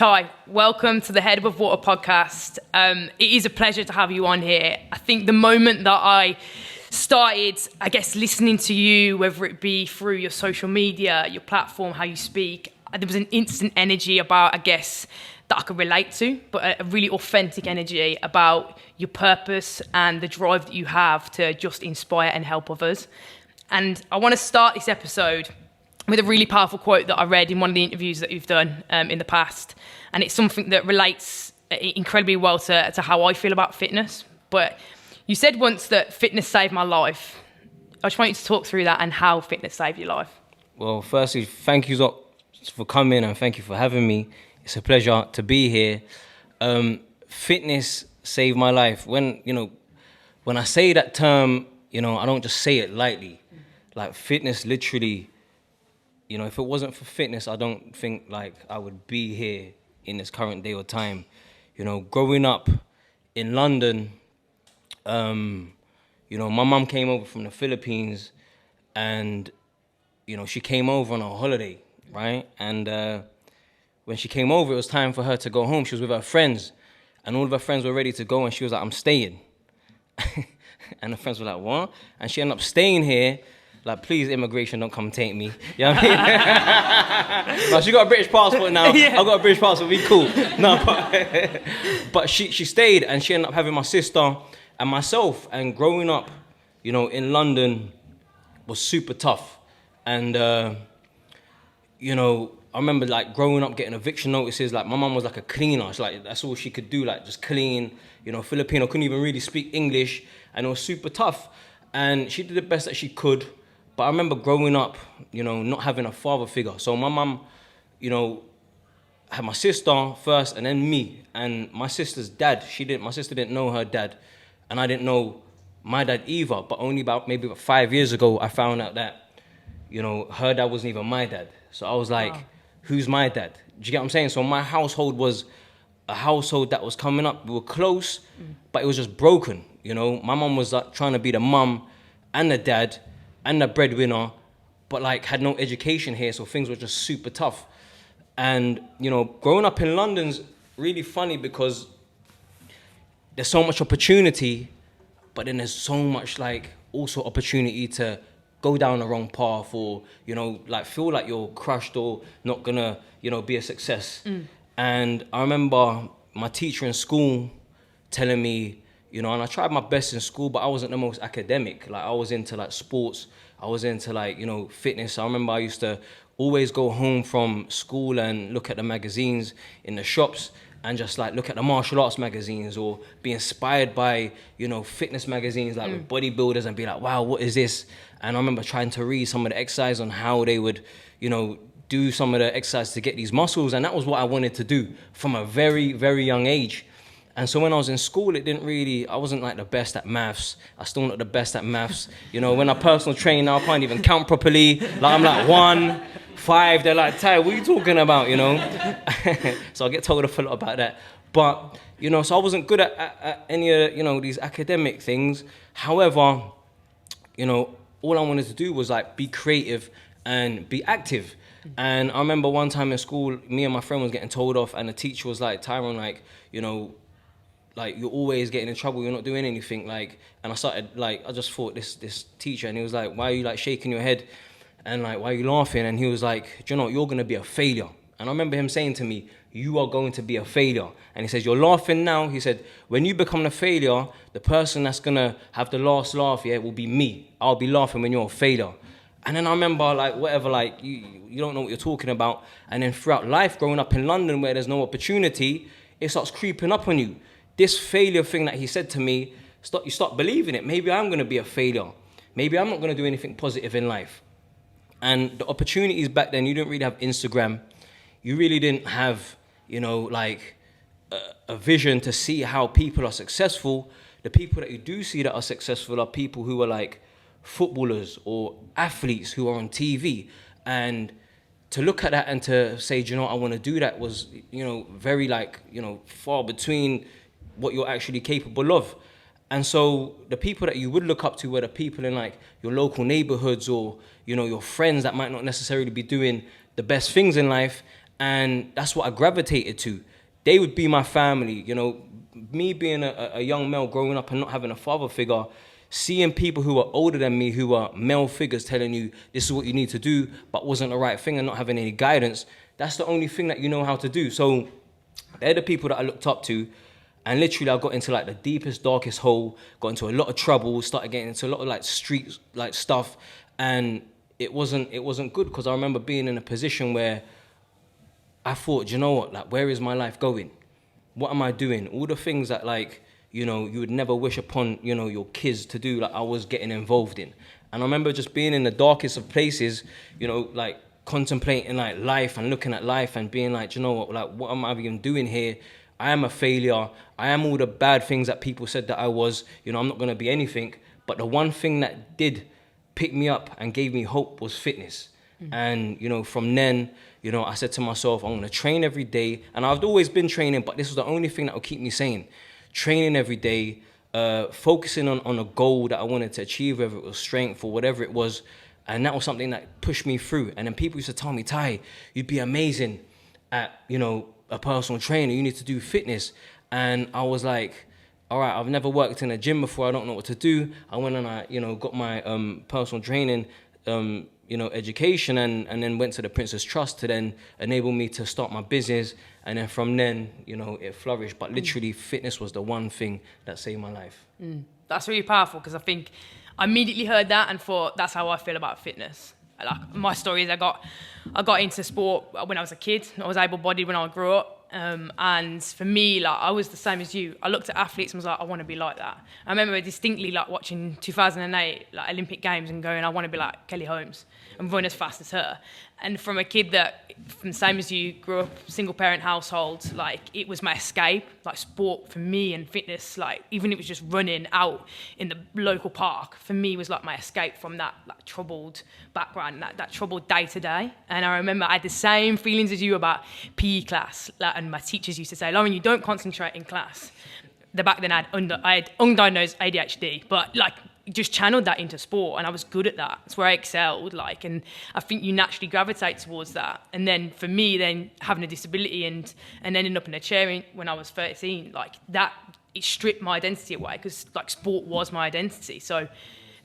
Ty, welcome to the Head Above Water podcast. It is a pleasure to have you on here. I think the moment that I started, I guess, listening to you, whether it be through your social media, your platform, how you speak, there was an instant energy about, I guess, that I could relate to, but a really authentic energy about your purpose and the drive that you have to just inspire and help others. And I want to start this episode with a really powerful quote that I read in one of the interviews that you've done in the past. And it's something that relates incredibly well to how I feel about fitness. But you said once that fitness saved my life. I just want you to talk through that and how fitness saved your life. Well, firstly, thank you for coming and thank you for having me. It's a pleasure to be here. Fitness saved my life. When I say that term, I don't just say it lightly. Like fitness literally, if it wasn't for fitness, I don't think like I would be here in this current day or time. Growing up in London, my mum came over from the Philippines and, she came over on a holiday, right? And when she came over, it was time for her to go home. She was with her friends and all of her friends were ready to go and she was like, I'm staying. And the friends were like, what? And she ended up staying here. Like, please, immigration, don't come take me. You know what I mean? No, she got a British passport now. Yeah. I got a British passport, we cool. No, but she stayed and she ended up having my sister and myself. And growing up, in London was super tough. And, I remember like growing up getting eviction notices. Like my mum was like a cleaner. It's like, that's all she could do, like just clean. Filipino, couldn't even really speak English. And it was super tough. And she did the best that she could. But I remember growing up, not having a father figure. So my mum, had my sister first and then me. And my sister's dad, my sister didn't know her dad. And I didn't know my dad either. But only about 5 years ago, I found out that, her dad wasn't even my dad. So I was like, wow. Who's my dad? Do you get what I'm saying? So my household was a household that was coming up. We were close, but it was just broken. My mum was like trying to be the mum and the dad and the breadwinner, but like had no education here, so things were just super tough. And growing up in London's really funny because there's so much opportunity, but then there's so much like also opportunity to go down the wrong path or like feel like you're crushed or not gonna be a success. And I remember my teacher in school telling me, and I tried my best in school, but I wasn't the most academic. Like I was into like sports, I was into like, fitness. I remember I used to always go home from school and look at the magazines in the shops and just like look at the martial arts magazines or be inspired by, fitness magazines like with bodybuilders and be like, wow, what is this? And I remember trying to read some of the exercise on how they would, do some of the exercise to get these muscles. And that was what I wanted to do from a very, very young age. And so when I was in school, I wasn't like the best at maths. I still not the best at maths. When I personal train now, I can't even count properly. Like I'm like 1, 5, they're like, Ty, what are you talking about, So I get told a lot about that. But, so I wasn't good at any of, these academic things. However, all I wanted to do was like be creative and be active. And I remember one time in school, me and my friend was getting told off and the teacher was like, Tyrone, like, like you're always getting in trouble, you're not doing anything, like, and I started, like, I just thought this teacher, and he was like, why are you like shaking your head, and like, why are you laughing? And he was like, do you know what, you're gonna be a failure. And I remember him saying to me, you are going to be a failure. And he says, you're laughing now. He said, when you become a failure, the person that's gonna have the last laugh, will be me. I'll be laughing when you're a failure. And then I remember, like, whatever, like, you don't know what you're talking about. And then throughout life, growing up in London where there's no opportunity, it starts creeping up on you. This failure thing that he said to me, you start believing it. Maybe I'm going to be a failure. Maybe I'm not going to do anything positive in life. And the opportunities back then, you didn't really have Instagram. You really didn't have, like a vision to see how people are successful. The people that you do see that are successful are people who are like footballers or athletes who are on TV. And to look at that and to say, do you know what, I want to do that was, very like, far between what you're actually capable of. And so the people that you would look up to were the people in like your local neighborhoods or, your friends that might not necessarily be doing the best things in life. And that's what I gravitated to. They would be my family, you know. Me being a young male growing up and not having a father figure, seeing people who are older than me, who are male figures telling you this is what you need to do, but wasn't the right thing, and not having any guidance, that's the only thing that you know how to do. So they're the people that I looked up to. And literally I got into like the deepest, darkest hole, got into a lot of trouble, started getting into a lot of like street like stuff. And it wasn't good, because I remember being in a position where I thought, you know what, like, where is my life going? What am I doing? All the things that, like, you know, you would never wish upon, you know, your kids to do, like I was getting involved in. And I remember just being in the darkest of places, you know, like contemplating like life and looking at life and being like, you know what, like, what am I even doing here? I am a failure. I am all the bad things that people said that I was. You know, I'm not going to be anything. But the one thing that did pick me up and gave me hope was fitness. And, you know, from then, you know, I said to myself, I'm going to train every day. And I've always been training, but this was the only thing that would keep me sane. Training every day, focusing on a goal that I wanted to achieve, whether it was strength or whatever it was. And that was something that pushed me through. And then people used to tell me, Ty, you'd be amazing at, you know, a personal trainer, you need to do fitness. And I was like, all right, I've never worked in a gym before, I don't know what to do. I went and I, you know, got my personal training, you know, education, and then went to the Prince's Trust to then enable me to start my business. And then from then, you know, it flourished. But literally fitness was the one thing that saved my life. That's really powerful, because I think I immediately heard that and thought, that's how I feel about fitness. Like, my story is I got into sport when I was a kid. I was able-bodied when I grew up. And for me, like, I was the same as you. I looked at athletes and was like, I want to be like that. I remember distinctly like watching 2008 like Olympic Games and going, I want to be like Kelly Holmes and run as fast as her. And from a kid that, from the same as you, grew up single parent household, like, it was my escape. Like, sport for me and fitness, like, even if it was just running out in the local park, for me was like my escape from that like troubled background, that troubled day to day. And I remember I had the same feelings as you about PE class, like, and my teachers used to say, Lauren, you don't concentrate in class. Back then I had undiagnosed ADHD, but like, just channeled that into sport, and I was good at that. That's where I excelled, like, and I think you naturally gravitate towards that. And then for me, then having a disability and ending up in a chair when I was 13, like, that, it stripped my identity away, because like sport was my identity. So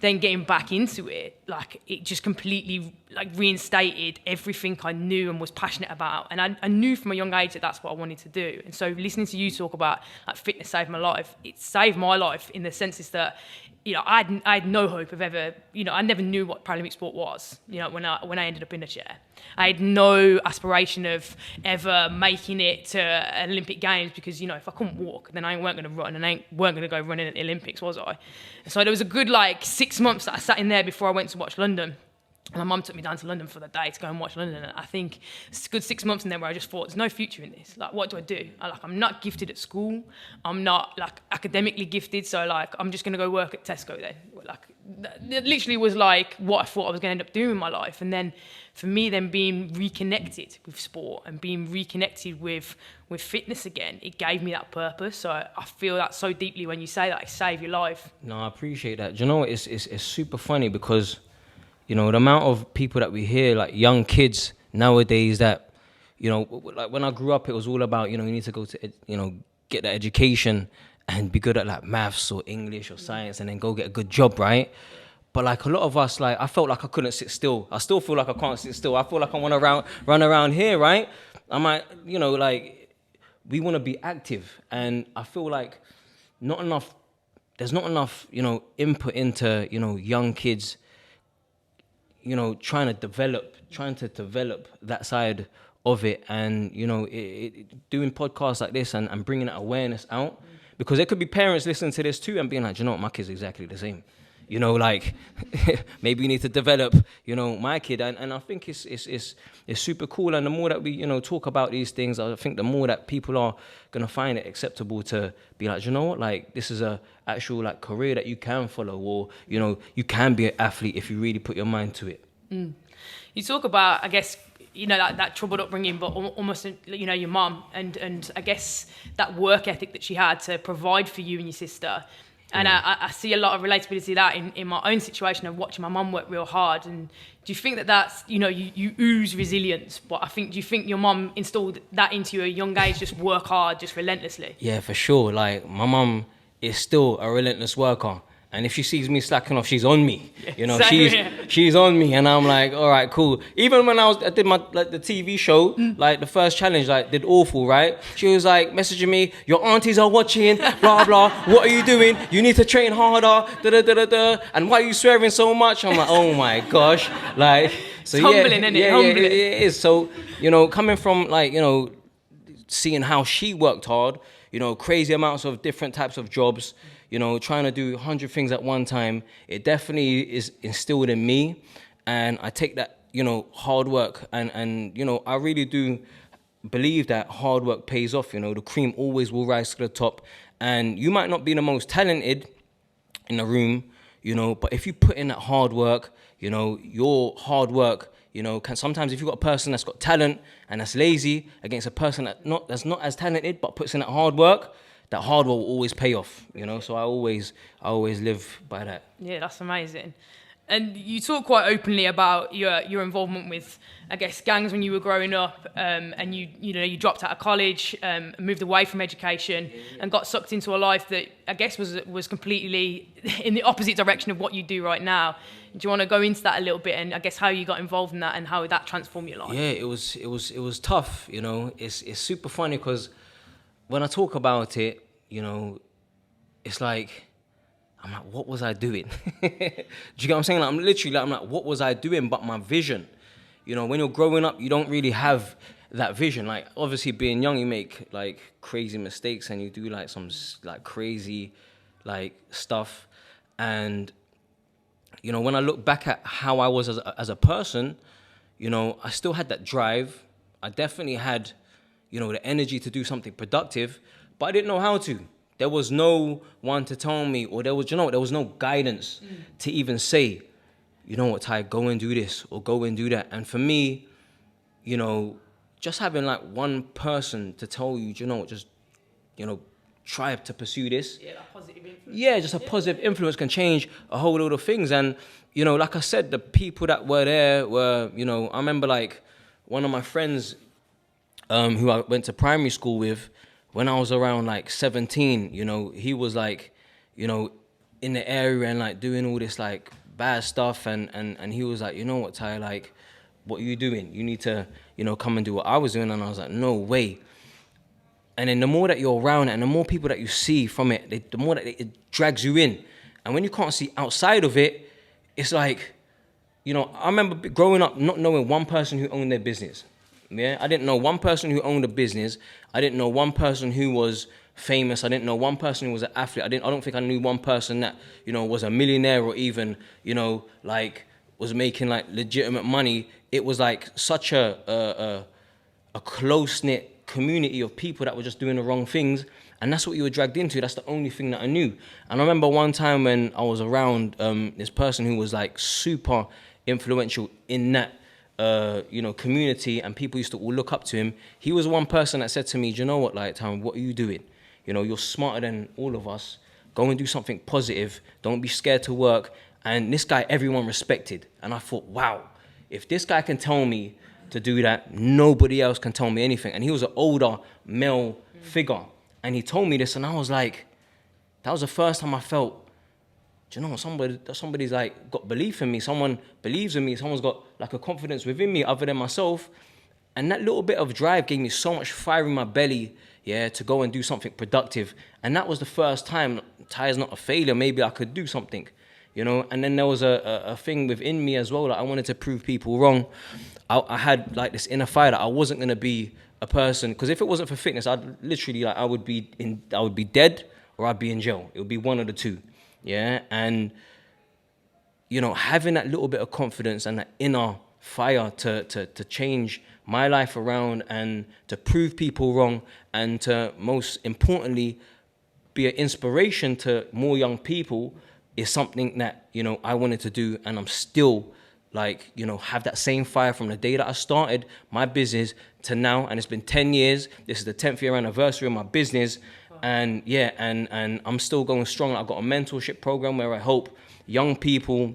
then getting back into it, like, it just completely like reinstated everything I knew and was passionate about. And I knew from a young age that that's what I wanted to do. And so listening to you talk about like fitness saved my life, it saved my life in the senses that, you know, I had no hope of ever, you know, I never knew what Paralympic sport was, you know, when I ended up in a chair. I had no aspiration of ever making it to Olympic Games, because, you know, if I couldn't walk, then I weren't going to run, and I weren't going to go running at the Olympics, was I? And so there was a good, like, 6 months that I sat in there before I went to watch London. And my mum took me down to London for the day to go and watch London. And I think it's a good 6 months in there where I just thought, there's no future in this. Like, what do I do? I'm not gifted at school. I'm not, like, academically gifted. So, like, I'm just going to go work at Tesco then. Like, it literally was, like, what I thought I was going to end up doing in my life. And then, for me, then being reconnected with sport and being reconnected with fitness again, it gave me that purpose. So I feel that so deeply when you say that, it saved your life. No, I appreciate that. Do you know what? It's super funny, because, you know, the amount of people that we hear, like young kids nowadays that, you know, like when I grew up, it was all about, you know, you need to go to, you know, get that education and be good at like maths or English or science and then go get a good job, right? But like a lot of us, like, I felt like I couldn't sit still. I still feel like I can't sit still. I feel like I want to run around here, right? I might, you know, like, we want to be active. And I feel like there's not enough, you know, input into, you know, young kids, you know, trying to develop that side of it. And, you know, doing podcasts like this and bringing that awareness out, because there could be parents listening to this too and being like, you know what, my kid's exactly the same. You know, like, maybe we need to develop, you know, my kid. And I think it's super cool. And the more that we, you know, talk about these things, I think the more that people are going to find it acceptable to be like, you know what, like, this is a actual, like, career that you can follow, or, you know, you can be an athlete if you really put your mind to it. You talk about, I guess, you know, that troubled upbringing, but almost, you know, your mum and I guess that work ethic that she had to provide for you and your sister. And I see a lot of relatability to that in my own situation of watching my mum work real hard. And do you think that that's, you ooze resilience, but do you think your mum installed that into you at a young age, just work hard, just relentlessly? Yeah, for sure. Like, my mum is still a relentless worker. And if she sees me slacking off, she's on me. She's on me, and I'm like, all right, cool. Even when I did my the TV show, like the first challenge, like did awful, right? She was like messaging me, your aunties are watching, blah blah. What are you doing? You need to train harder, da da da da da. And why are you swearing so much? I'm like, oh my gosh, like. So it's humbling, isn't it? Humbling. It is. So coming from like seeing how she worked hard, crazy amounts of different types of jobs. Trying to do 100 things at one time, it definitely is instilled in me. And I take that, hard work and I really do believe that hard work pays off. The cream always will rise to the top. And you might not be the most talented in the room, but if you put in that hard work, your hard work, can sometimes if you've got a person that's got talent and that's lazy against a person that's not as talented but puts in that hard work, that hard work will always pay off, So I always live by that. Yeah, that's amazing. And you talk quite openly about your involvement with, I guess, gangs when you were growing up, and you dropped out of college, moved away from education, and got sucked into a life that I guess was completely in the opposite direction of what you do right now. Do you want to go into that a little bit, and I guess how you got involved in that and how that transformed your life? Yeah, it was tough. It's super funny because when I talk about it, it's like, I'm like, what was I doing? Do you get what I'm saying? Like, I'm like, what was I doing but my vision? When you're growing up, you don't really have that vision. Like, obviously being young, you make like crazy mistakes and you do like some like crazy like stuff. And, when I look back at how I was as a person, I still had that drive. I definitely had, the energy to do something productive, but I didn't know how to. There was no one to tell me, or there was no guidance to even say, Ty, go and do this or go and do that. And for me, just having like one person to tell you, just, try to pursue this. Yeah, that positive influence. Yeah, just a positive influence can change a whole load of things. And, like I said, the people that were there were, I remember like one of my friends who I went to primary school with, when I was around like 17, he was like, in the area and like doing all this like bad stuff. And he was like, what, Ty, like, what are you doing? You need to, come and do what I was doing. And I was like, no way. And then the more that you're around it and the more people that you see from it, the more that it drags you in. And when you can't see outside of it, it's like, I remember growing up not knowing one person who owned their business. Yeah, I didn't know one person who owned a business. I didn't know one person who was famous. I didn't know one person who was an athlete. I don't think I knew one person that, was a millionaire or even, like was making like legitimate money. It was like such a close-knit community of people that were just doing the wrong things. And that's what you were dragged into. That's the only thing that I knew. And I remember one time when I was around this person who was like super influential in that community, and people used to all look up to him. He was one person that said to me, do you know what, like, Tyrone, what are you doing? You're smarter than all of us. Go and do something positive. Don't be scared to work. And this guy, everyone respected. And I thought, wow, if this guy can tell me to do that, nobody else can tell me anything. And he was an older male figure. And he told me this, and I was like, that was the first time I felt, do you know what, somebody's like got belief in me, someone believes in me, someone's got like a confidence within me other than myself. And that little bit of drive gave me so much fire in my belly, to go and do something productive. And that was the first time, Ty's not a failure, maybe I could do something, And then there was a thing within me as well, like I wanted to prove people wrong. I had like this inner fire that I wasn't gonna be a person, because if it wasn't for fitness, I'd literally like I would be dead or I'd be in jail. It would be one of the two. Yeah, and having that little bit of confidence and that inner fire to change my life around and to prove people wrong, and to most importantly be an inspiration to more young people is something that I wanted to do, and I'm still like have that same fire from the day that I started my business to now, and it's been 10 years. This is the 10th year anniversary of my business, And yeah, and I'm still going strong. I've got a mentorship program where I help young people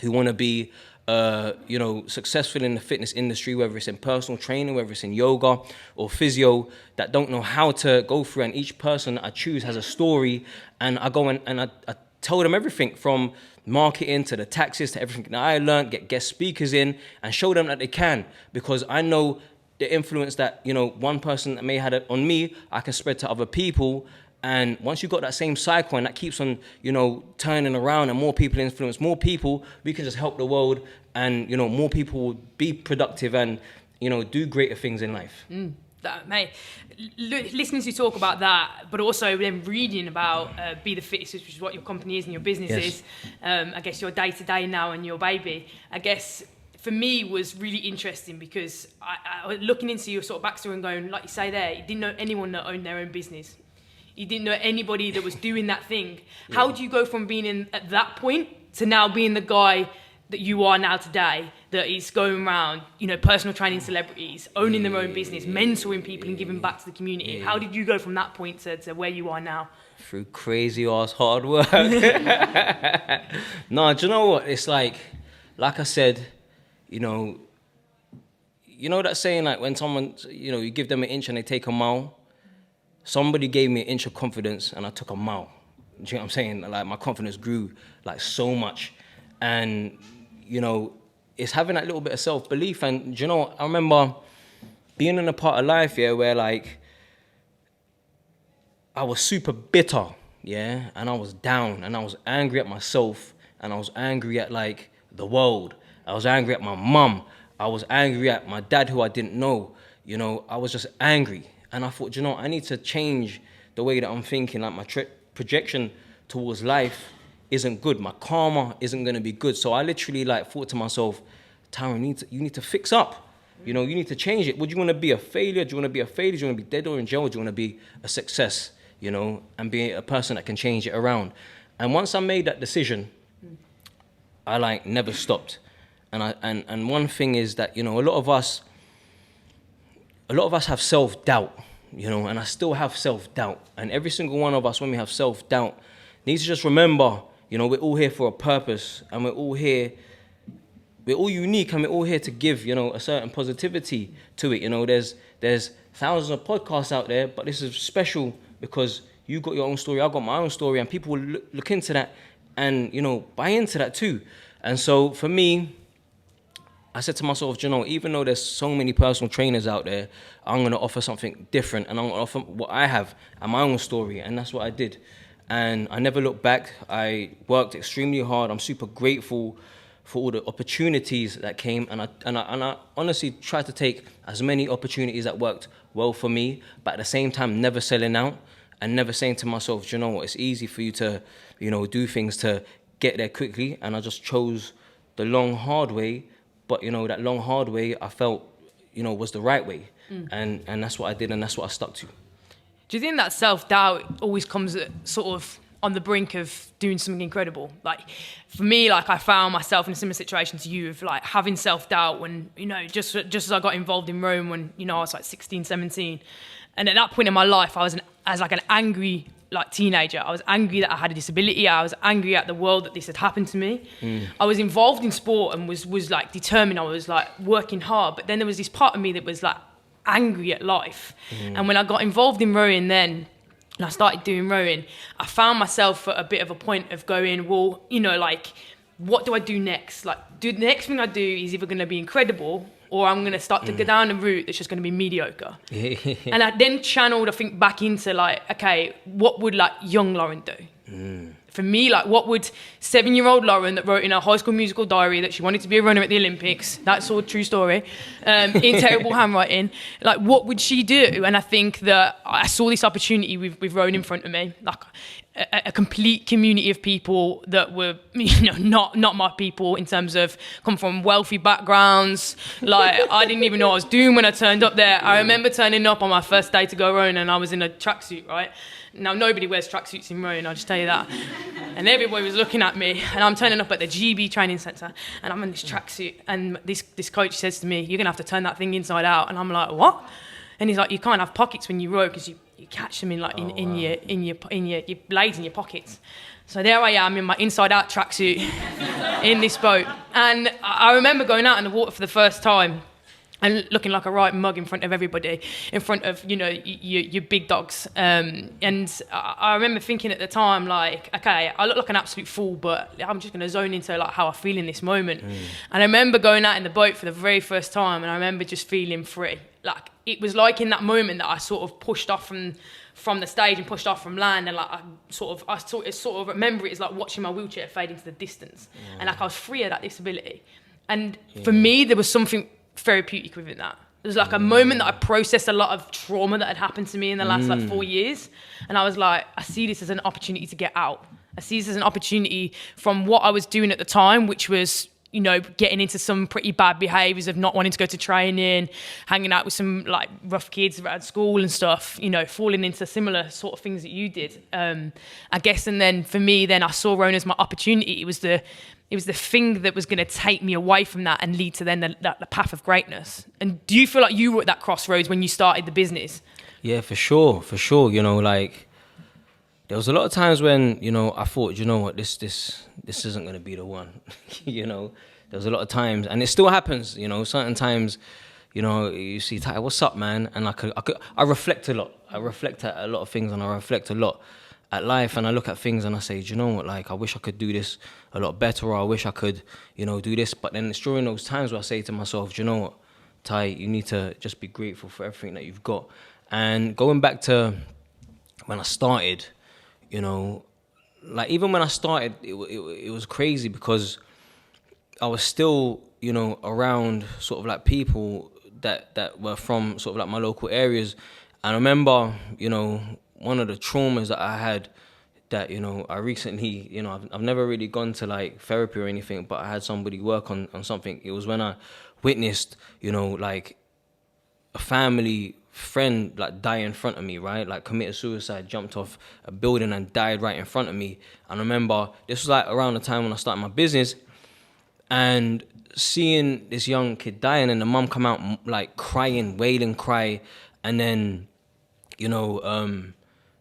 who want to be, successful in the fitness industry, whether it's in personal training, whether it's in yoga or physio, that don't know how to go through. And each person I choose has a story, and I go and I tell them everything from marketing to the taxes to everything that I learned, get guest speakers in and show them that they can, because I know the influence that, one person that may have had it on me, I can spread to other people. And once you've got that same cycle and that keeps on, turning around and more people influence more people, we can just help the world and, more people will be productive and, do greater things in life. Mate, listening to you talk about that, but also then reading about Be the Fittest, which is what your company is and your business is, I guess your day-to-day now and your baby, I guess for me was really interesting because I was looking into your sort of backstory and going, like you say there, you didn't know anyone that owned their own business. You didn't know anybody that was doing that thing. Yeah. How do you go from being at that point to now being the guy that you are now today, that is going around, personal training celebrities, owning their own business, mentoring people and giving back to the community? How did you go from that point to where you are now? Through crazy ass hard work. No, do you know what? It's like I said, you know that saying, like when someone, you give them an inch and they take a mile. Somebody gave me an inch of confidence and I took a mile. Do you know what I'm saying? Like my confidence grew like so much. And, it's having that little bit of self-belief. And, I remember being in a part of life, where like I was super bitter, and I was down and I was angry at myself and I was angry at like the world. I was angry at my mum. I was angry at my dad who I didn't know. I was just angry. And I thought, I need to change the way that I'm thinking. Like my projection towards life isn't good. My karma isn't going to be good. So I literally thought to myself, Tyrone, you need to fix up. You need to change it. Would you want to be a failure? Do you want to be a failure? Do you want to be dead or in jail? Or do you want to be a success? And be a person that can change it around. And once I made that decision, I never stopped. And one thing is that, a lot of us have self-doubt, and I still have self-doubt. And every single one of us, when we have self-doubt, needs to just remember, we're all here for a purpose, and we're all unique, and we're all here to give, a certain positivity to it. There's thousands of podcasts out there, but this is special because you got your own story, I got my own story, and people will look into that and, buy into that too. And so for me, I said to myself, even though there's so many personal trainers out there, I'm going to offer something different, and I'm going to offer what I have and my own story, and that's what I did. And I never looked back. I worked extremely hard. I'm super grateful for all the opportunities that came, and I honestly tried to take as many opportunities that worked well for me, but at the same time, never selling out and never saying to myself, it's easy for you to, do things to get there quickly, and I just chose the long, hard way. But, that long, hard way, I felt, was the right way. And that's what I did, and that's what I stuck to. Do you think that self-doubt always comes at sort of on the brink of doing something incredible? Like, for me, I found myself in a similar situation to you of, having self-doubt when, just as I got involved in Rome when, I was 16, 17. And at that point in my life, I was an angry teenager. I was angry that I had a disability. I was angry at the world that this had happened to me. I was involved in sport and was determined. I was working hard, but then there was this part of me that was angry at life. And when I got involved in rowing then, and I started doing rowing, I found myself at a bit of a point of going, well, what do I do next? The next thing I do is either going to be incredible, or I'm going to start to go down a route that's just going to be mediocre. And I then channeled, I think, back into okay, what would young Lauren do? For me, what would 7-year-old Lauren that wrote in her High School Musical diary that she wanted to be a runner at the Olympics, that's all true story, in terrible handwriting, what would she do? And I think that I saw this opportunity with rowing in front of me, a complete community of people that were, not my people in terms of come from wealthy backgrounds. I didn't even know what I was doing when I turned up there. I remember turning up on my first day to go rowing and I was in a tracksuit, right? Now, nobody wears tracksuits in rowing, I'll just tell you that. And everybody was looking at me, and I'm turning up at the GB training centre, and I'm in this tracksuit, and this coach says to me, you're going to have to turn that thing inside out. And I'm like, what? And he's like, you can't have pockets when you row because you you catch them in like in your blades in your pockets. So there I am in my inside out tracksuit in this boat, and I remember going out in the water for the first time and looking like a right mug in front of everybody, in front of, you know, your big dogs. And I remember thinking at the time, like, okay, I look like an absolute fool, but I'm just going to zone into like how I feel in this moment. And I remember going out in the boat for the very first time, and I remember just feeling free. Like, it was like in that moment that I sort of pushed off from the stage and pushed off from land, and like I sort of remember it as like watching my wheelchair fade into the distance, and like I was free of that disability. And for me, there was something therapeutic within that. It was like a moment that I processed a lot of trauma that had happened to me in the last like 4 years, and I was like, I see this as an opportunity to get out. I see this as an opportunity from what I was doing at the time, which was, you know, getting into some pretty bad behaviours of not wanting to go to training, hanging out with some like rough kids around school and stuff, you know, falling into similar sort of things that you did. I guess, and then for me, then I saw Rona as my opportunity. It was the thing that was going to take me away from that and lead to then the path of greatness. And do you feel like you were at that crossroads when you started the business? Yeah, for sure. You know, like, there was a lot of times when, you know, I thought, you know what, this isn't going to be the one. You know, there was a lot of times, and it still happens, you know, certain times, you know, you see, Ty, what's up, man? And I reflect a lot. I reflect at a lot of things, and I reflect a lot at life, and I look at things and I say, do you know what, like, I wish I could do this a lot better, or I wish I could, you know, do this. But then it's during those times where I say to myself, do you know what, Ty, you need to just be grateful for everything that you've got. And going back to when I started, you know, like, even when I started, it was crazy, because I was still, you know, around sort of like people that were from sort of like my local areas. And I remember, you know, one of the traumas that I had, that, you know, I recently, you know, I've never really gone to like therapy or anything, but I had somebody work on something. It was when I witnessed, you know, like a family friend like die in front of me, right? Like committed suicide, jumped off a building and died right in front of me. And I remember this was like around the time when I started my business, and seeing this young kid dying, and the mum come out like crying, wailing, cry, and then, you know,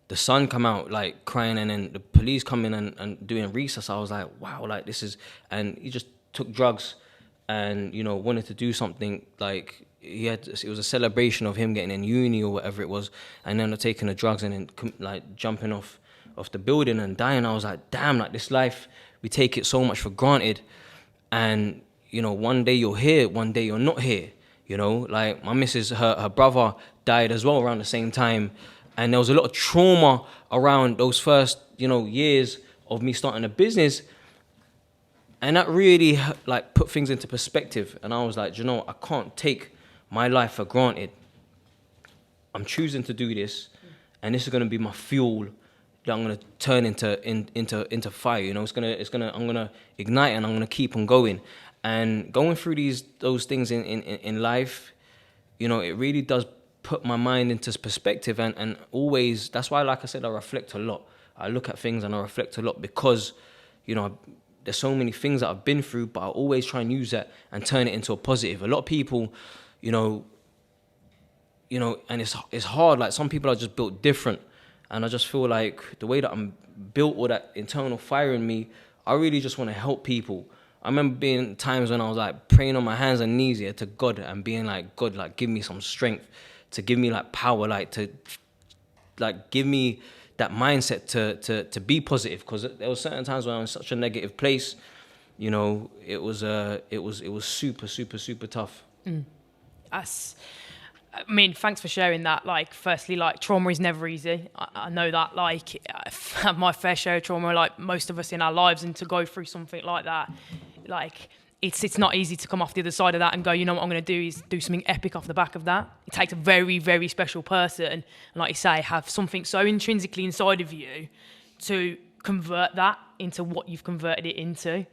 the son come out like crying, and then the police come in and doing research. I was like, wow, like this is, and he just took drugs and, you know, wanted to do something. Like, it was a celebration of him getting in uni or whatever it was, and then taking the drugs and then like jumping off the building and dying. I was like, damn, like this life, we take it so much for granted. And, you know, one day you're here, one day you're not here, you know. Like, my missus, her brother died as well around the same time. And there was a lot of trauma around those first, you know, years of me starting a business. And that really, like, put things into perspective. And I was like, you know, I can't take my life for granted. I'm choosing to do this, and this is going to be my fuel that I'm going to turn into fire. You know, I'm going to ignite, and I'm going to keep on going. And going through those things in life, you know, it really does put my mind into perspective, and always, that's why, like I said, I reflect a lot. I look at things and I reflect a lot, because, you know, there's so many things that I've been through, but I always try and use that and turn it into a positive. A lot of people, you know, and it's hard. Like, some people are just built different, and I just feel like the way that I'm built, or that internal fire in me, I really just want to help people. I remember being times when I was like praying on my hands and knees here to God, and being like, God, like, give me some strength, to give me like power, like to like give me that mindset to be positive, because there was certain times when I was in such a negative place. You know, it was super tough. I mean, thanks for sharing that. Like, firstly, like, trauma is never easy. I know that. Like, I've had my fair share of trauma, like most of us in our lives, and to go through something like that, like, it's not easy to come off the other side of that and go, you know what I'm going to do is do something epic off the back of that. It takes a very, very special person, and like you say, have something so intrinsically inside of you to convert that into what you've converted it into.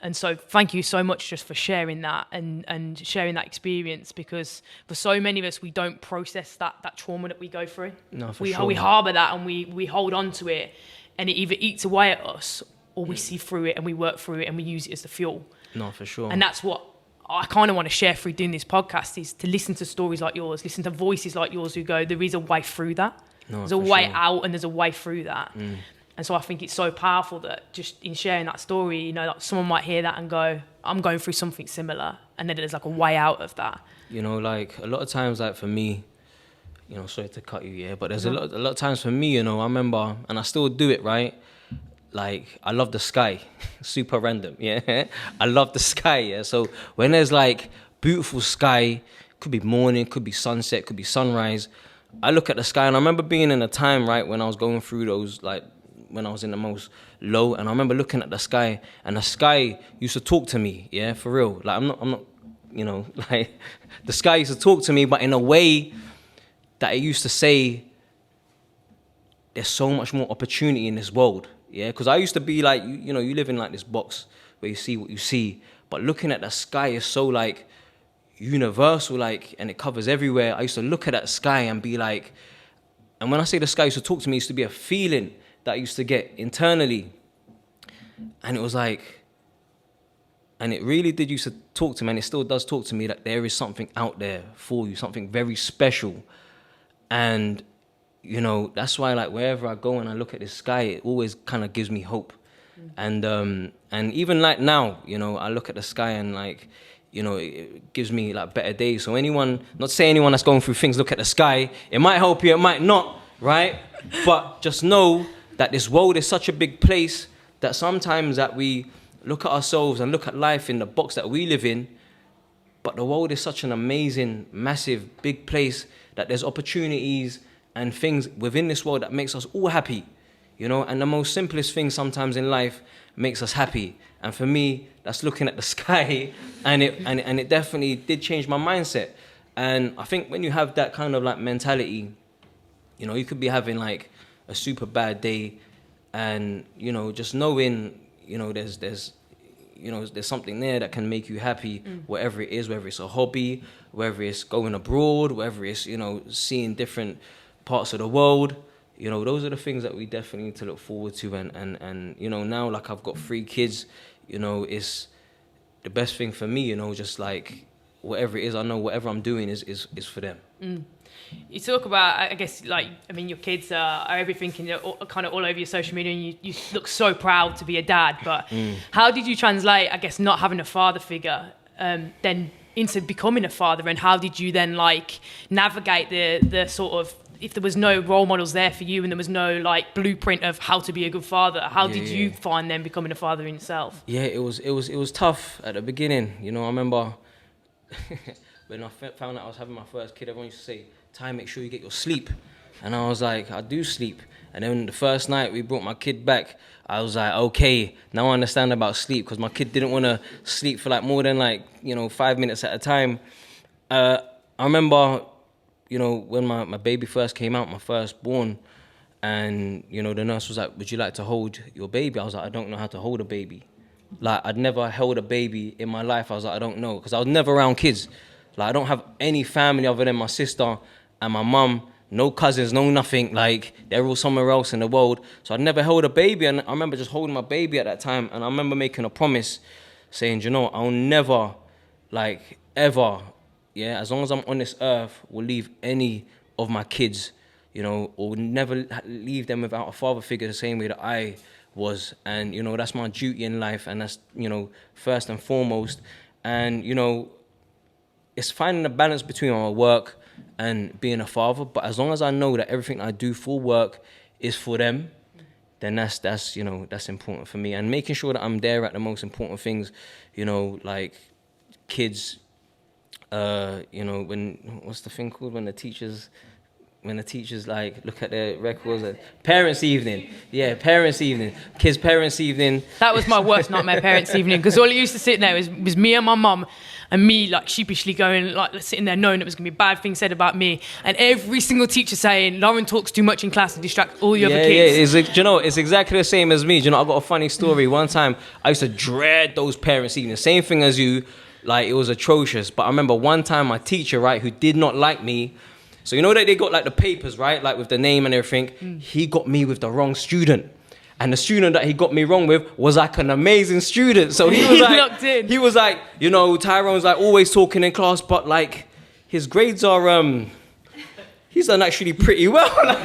And so thank you so much just for sharing that and sharing that experience, because for so many of us, we don't process that trauma that we go through. No, for sure. We harbour that, and we hold on to it, and it either eats away at us, or we see through it and we work through it and we use it as the fuel. No, for sure. And that's what I kind of want to share through doing this podcast, is to listen to stories like yours, listen to voices like yours who go, there is a way through that. No, there's a way sure. out and there's a way through that. And so I think it's so powerful that just in sharing that story, you know, like someone might hear that and go, I'm going through something similar. And then there's like a way out of that. You know, like a lot of times, like for me, you know, sorry to cut you, yeah, but there's a lot of times for me, you know, I remember, and I still do it, right? Like, I love the sky, super random, yeah? I love the sky, yeah? So when there's like beautiful sky, could be morning, could be sunset, could be sunrise, I look at the sky, and I remember being in a time, right, when I was going through those, like, when I was in the most low, and I remember looking at the sky, and the sky used to talk to me, yeah, for real. Like, I'm not, you know, like, the sky used to talk to me, but in a way that it used to say, there's so much more opportunity in this world, yeah? Because I used to be like, you know, you live in like this box where you see what you see, but looking at the sky is so like universal, like, and it covers everywhere. I used to look at that sky and be like, and when I say the sky used to talk to me, it used to be a feeling that I used to get internally. And it was like, and it really did used to talk to me, and it still does talk to me, that there is something out there for you, something very special. And, you know, that's why, like, wherever I go and I look at the sky, it always kind of gives me hope. And even like now, you know, I look at the sky and, like, you know, it gives me like better days. So anyone, not to say anyone that's going through things, look at the sky. It might help you, it might not, right? But just know that this world is such a big place that sometimes that we look at ourselves and look at life in the box that we live in. But the world is such an amazing, massive, big place that there's opportunities and things within this world that makes us all happy, you know? And the most simplest thing sometimes in life makes us happy. And for me, that's looking at the sky, and it definitely did change my mindset. And I think when you have that kind of like mentality, you know, you could be having like a super bad day, and, you know, just knowing, you know, there's something there that can make you happy, whatever it is, whether it's a hobby, whether it's going abroad, whether it's, you know, seeing different parts of the world. You know, those are the things that we definitely need to look forward to. And you know, now, like, I've got 3 kids, you know, it's the best thing for me, you know, just like whatever it is, I know whatever I'm doing is for them. You talk about, I guess, like, I mean, your kids are everything, and they're kind of all over your social media, and you look so proud to be a dad. But how did you translate, I guess, not having a father figure then into becoming a father? And how did you then, like, navigate the sort of, if there was no role models there for you and there was no, like, blueprint of how to be a good father, how did you find then becoming a father in yourself? Yeah, it was tough at the beginning. You know, I remember when I found out I was having my first kid, everyone used to say, Ty, make sure you get your sleep. And I was like, I do sleep. And then the first night we brought my kid back, I was like, okay, now I understand about sleep, because my kid didn't want to sleep for like more than like, you know, 5 minutes at a time. I remember, you know, when my baby first came out, my firstborn, and, you know, the nurse was like, would you like to hold your baby? I was like, I don't know how to hold a baby. Like, I'd never held a baby in my life. I was like, I don't know, because I was never around kids. Like, I don't have any family other than my sister and my mum, no cousins, no nothing. Like, they're all somewhere else in the world. So I'd never held a baby, and I remember just holding my baby at that time, and I remember making a promise saying, you know, I'll never, like, ever, yeah, as long as I'm on this earth, will leave any of my kids, you know, or never leave them without a father figure the same way that I was. And, you know, that's my duty in life, and that's, you know, first and foremost. And, you know, it's finding a balance between my work and being a father, but as long as I know that everything I do for work is for them, then that's you know, that's important for me. And making sure that I'm there at the most important things, you know, like kids, you know, what's the thing called when the teachers like look at their records, parents' evening. Yeah, parents' evening. Kids' parents' evening. That was my worst nightmare, parents' evening, because all it used to sit there was me and my mum, and me, like, sheepishly going, like, sitting there knowing it was going to be bad things said about me, and every single teacher saying, Lauren talks too much in class and distracts all the other kids. Yeah, you know, it's exactly the same as me. You know, I got a funny story. One time, I used to dread those parents' evenings. Same thing as you. Like, it was atrocious. But I remember one time my teacher, right, who did not like me, so you know that they got, like, the papers, right, like, with the name and everything. He got me with the wrong student. And the student that he got me wrong with was like an amazing student. So he was like, locked in. He was like, you know, Tyrone's like always talking in class, but like his grades are he's done actually pretty well. Like,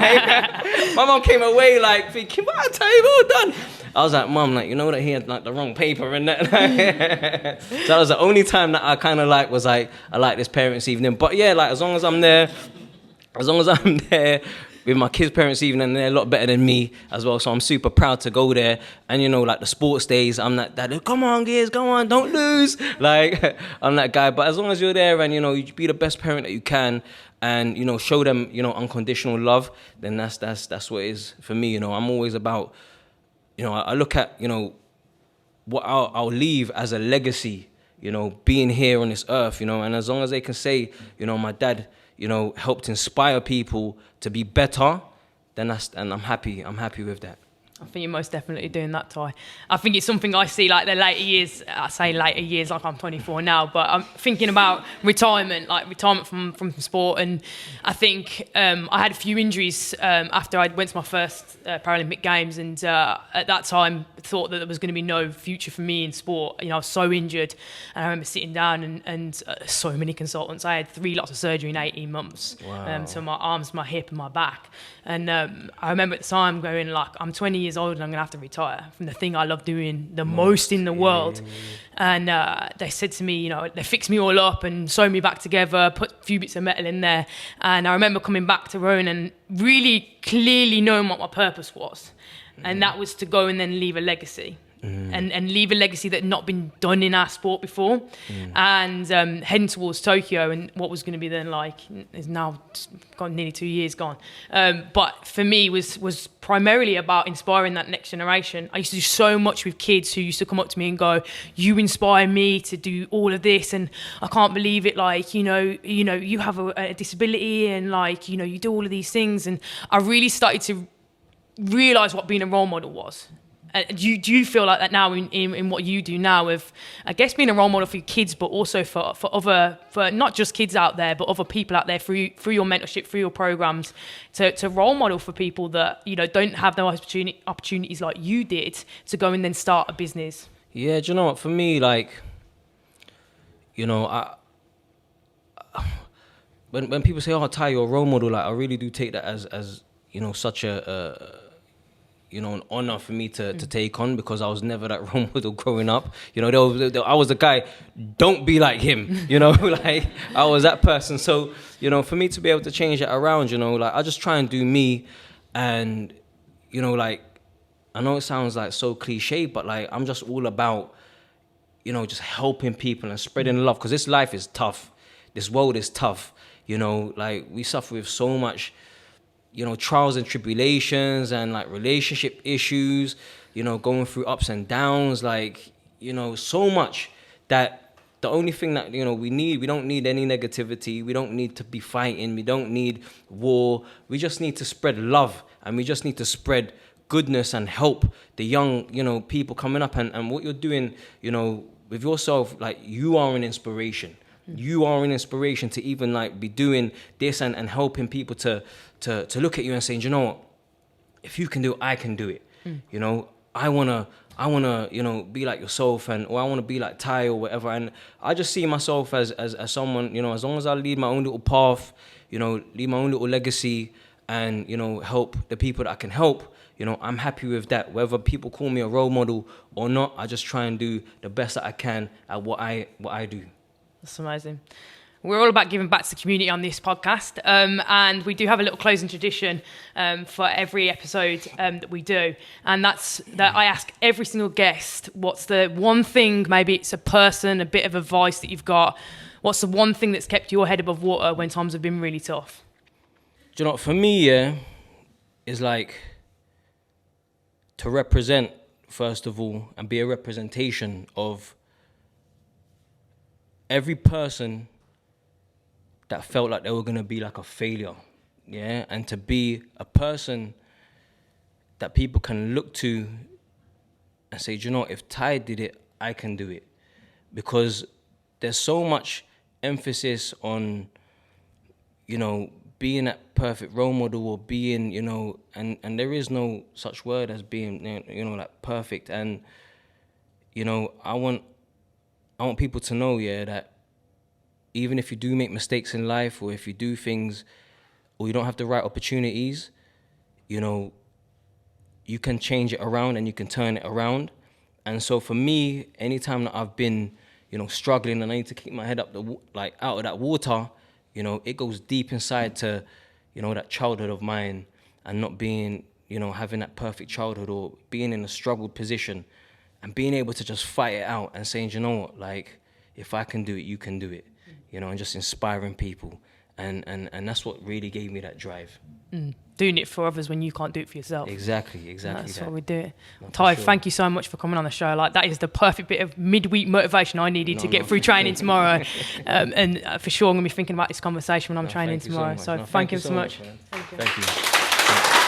my mum came away like thinking, wow, Ty, well done. I was like, Mum, like, you know that he had like the wrong paper and that. So that was the only time that I kind of like was like, I like this parents' evening. But yeah, like as long as I'm there with my kids' parents' evening, they're a lot better than me as well. So I'm super proud to go there. And you know, like the sports days, I'm that dad. Come on, kids, go on, don't lose. Like I'm that guy. But as long as you're there and you know, you be the best parent that you can, and you know, show them, you know, unconditional love, then that's what it is for me. You know, I'm always about, you know, I look at, you know, what I'll leave as a legacy, you know, being here on this earth, you know, and as long as they can say, you know, my dad, you know, helped inspire people to be better, then I'm happy with that. I think you're most definitely doing that, Ty. I think it's something I see like the later years. I say later years like I'm 24 now, but I'm thinking about retirement from sport. And I think I had a few injuries after I went to my first Paralympic Games, and at that time thought that there was going to be no future for me in sport. You know, I was so injured, and I remember sitting down and so many consultants. I had 3 lots of surgery in 18 months. Wow. So my arms, my hip, and my back. And I remember at the time going like, I'm 20 years old and I'm gonna have to retire from the thing I love doing the most in the world. And they said to me, you know, they fixed me all up and sewed me back together, put a few bits of metal in there. And I remember coming back to Rome and really clearly knowing what my purpose was. And that was to go and then leave a legacy. And leave a legacy that had not been done in our sport before, and heading towards Tokyo, and what was going to be then like is now gone, nearly 2 years gone. But for me was primarily about inspiring that next generation. I used to do so much with kids who used to come up to me and go, "You inspire me to do all of this, and I can't believe it. Like you know, you have a disability, and like you know, you do all of these things." And I really started to realise what being a role model was. Do you feel like that now in what you do now with, I guess, being a role model for your kids, but also for not just kids out there, but other people out there through your mentorship, through your programs, to role model for people that, you know, don't have those opportunities like you did to go and then start a business? Yeah, do you know what? For me, like, you know, when people say, "Oh, Ty, you're a role model," like I really do take that as you know, such a you know, an honor for me to take on, because I was never that role model growing up. You know, I was the guy, don't be like him, you know, like I was that person. So, you know, for me to be able to change it around, you know, like I just try and do me. And, you know, like, I know it sounds like so cliche, but like, I'm just all about, you know, just helping people and spreading love, because this life is tough. This world is tough. You know, like we suffer with so much, you know, trials and tribulations and like relationship issues, you know, going through ups and downs, like, you know, so much that the only thing that, you know, we don't need any negativity. We don't need to be fighting. We don't need war. We just need to spread love, and we just need to spread goodness and help the young, you know, people coming up. And what you're doing, you know, with yourself, like you are an inspiration. You are an inspiration to even like be doing this and helping people to look at you and saying, you know what, if you can do it, I can do it. You know, I wanna, you know, be like yourself, or I wanna be like Ty or whatever. And I just see myself as someone, you know, as long as I lead my own little path, you know, leave my own little legacy, and, you know, help the people that I can help, you know, I'm happy with that. Whether people call me a role model or not, I just try and do the best that I can at what I do. That's amazing. We're all about giving back to the community on this podcast, and we do have a little closing tradition for every episode that we do, and that's that I ask every single guest, what's the one thing, maybe it's a person, a bit of advice that you've got, what's the one thing that's kept your head above water when times have been really tough? Do you know, for me, yeah, is like to represent, first of all, and be a representation of every person that felt like they were going to be like a failure, yeah? And to be a person that people can look to and say, do you know, if Ty did it, I can do it. Because there's so much emphasis on, you know, being that perfect role model, or being, you know, and there is no such word as being, you know, like perfect. And, you know, I want people to know, yeah, that even if you do make mistakes in life, or if you do things or you don't have the right opportunities, you know, you can change it around and you can turn it around. And so for me, anytime that I've been, you know, struggling and I need to keep my head up, out of that water, you know, it goes deep inside to, you know, that childhood of mine and not being, you know, having that perfect childhood or being in a struggled position and being able to just fight it out and saying, you know what, like, if I can do it, you can do it, you know, and just inspiring people. And that's what really gave me that drive. Doing it for others when you can't do it for yourself. Exactly. That's that. what we do. No, Ty, sure. thank you so much for coming on the show. Like, that is the perfect bit of midweek motivation I needed to get through training tomorrow. And for sure, I'm going to be thinking about this conversation when I'm training tomorrow. So thank you so much. Thank you.